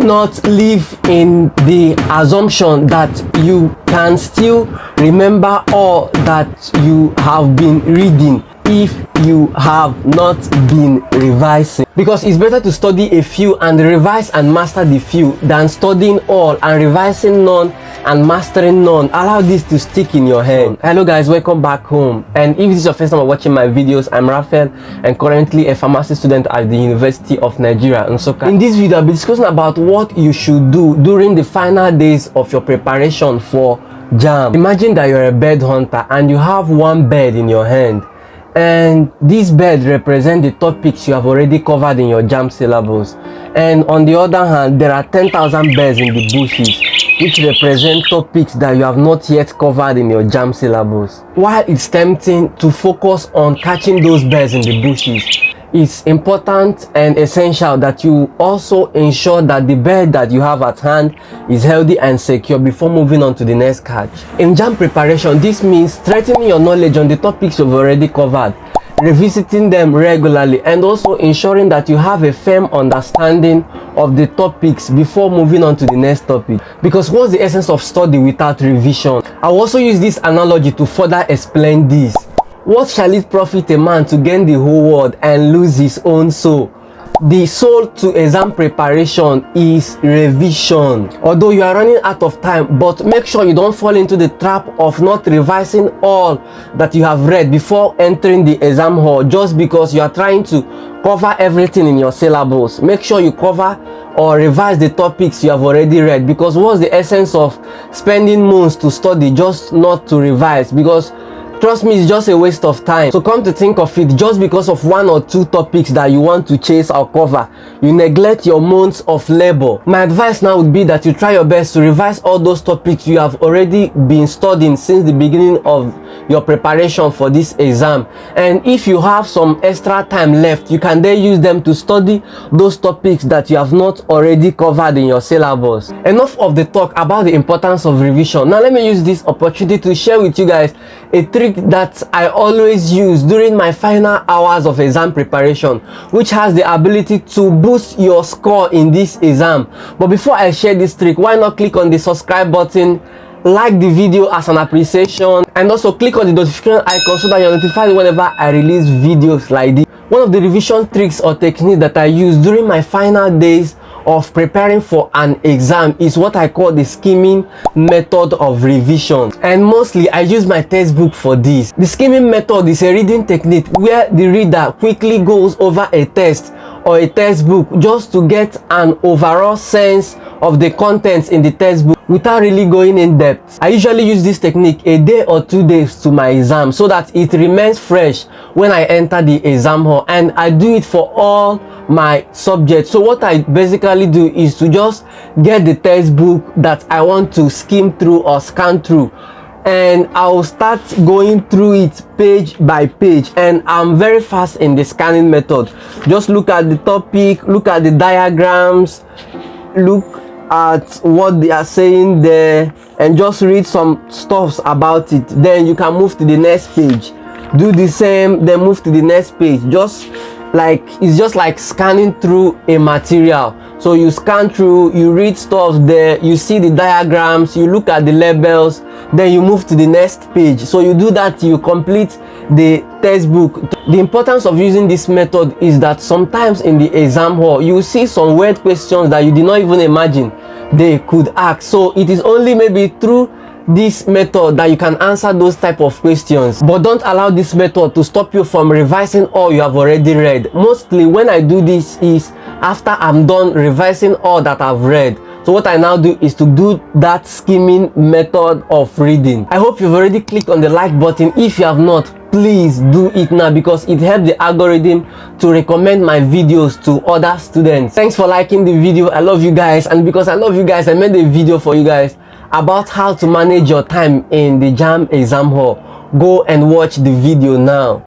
not live in the assumption that you can still remember all that you have been reading if you have not been revising, because it's better to study a few and revise and master the few than studying all and revising none and mastering none. Allow this to stick in your head. Hello guys, welcome back home. And if this is your first time watching my videos, I'm Raphael and currently a pharmacy student at the University of Nigeria in Nsukka. In this video, I'll be discussing about what you should do during the final days of your preparation for Jamb. Imagine that you're a bird hunter and you have one bird in your hand, and this bird represents the topics you have already covered in your Jamb syllabus, and on the other hand there are 10,000 birds in the bushes which represent topics that you have not yet covered in your Jamb syllabus. While it's tempting to focus on catching those birds in the bushes, it's important and essential that you also ensure that the bird that you have at hand is healthy and secure before moving on to the next catch. In Jamb preparation, this means strengthening your knowledge on the topics you've already covered, revisiting them regularly, and also ensuring that you have a firm understanding of the topics before moving on to the next topic. Because what's the essence of study without revision? I'll also use this analogy to further explain this. What shall it profit a man to gain the whole world and lose his own soul? The soul to exam preparation is revision. Although you are running out of time, but make sure you don't fall into the trap of not revising all that you have read before entering the exam hall just because you are trying to cover everything in your syllabus. Make sure you cover or revise the topics you have already read, because what's the essence of spending months to study just not to revise? Because trust me, it's just a waste of time. So come to think of it, just because of one or two topics that you want to chase or cover, you neglect your months of labor. My advice now would be that you try your best to revise all those topics you have already been studying since the beginning of your preparation for this exam. And if you have some extra time left, you can then use them to study those topics that you have not already covered in your syllabus. Enough of the talk about the importance of revision. Now let me use this opportunity to share with you guys a trick that I always use during my final hours of exam preparation, which has the ability to boost your score in this exam. But before I share this trick, why not click on the subscribe button, like the video as an appreciation, and also click on the notification icon so that you're notified whenever I release videos like this. One of the revision tricks or techniques that I use during my final days of preparing for an exam is what I call the skimming method of revision, and mostly I use my textbook for this. The skimming method is a reading technique where the reader quickly goes over a text or a textbook just to get an overall sense of the contents in the textbook without really going in depth. I usually use this technique a day or 2 days to my exam so that it remains fresh when I enter the exam hall, and I do it for all my subjects. So what I basically do is to just get the textbook that I want to skim through or scan through, and I'll start going through it page by page, and I'm very fast in the scanning method. Just look at the topic, look at the diagrams, look at what they are saying there, and just read some stuffs about it. Then you can move to the next page, do the same, then move to the next page. It's just like scanning through a material. So you scan through, you read stuff there, you see the diagrams, you look at the labels, then you move to the next page. So you do that till you complete the textbook. The importance of using this method is that sometimes in the exam hall you will see some weird questions that you did not even imagine they could ask. So it is only maybe through this method that you can answer those type of questions. But don't allow this method to stop you from revising all you have already read. Mostly when I do this is after I'm done revising all that I've read. So what I now do is to do that skimming method of reading. I hope you've already clicked on the like button. If you have not, please do it now, because it helps the algorithm to recommend my videos to other students. Thanks for liking the video. I love you guys, and because I love you guys, I made a video for you guys about how to manage your time in the Jamb exam hall. Go and watch the video now.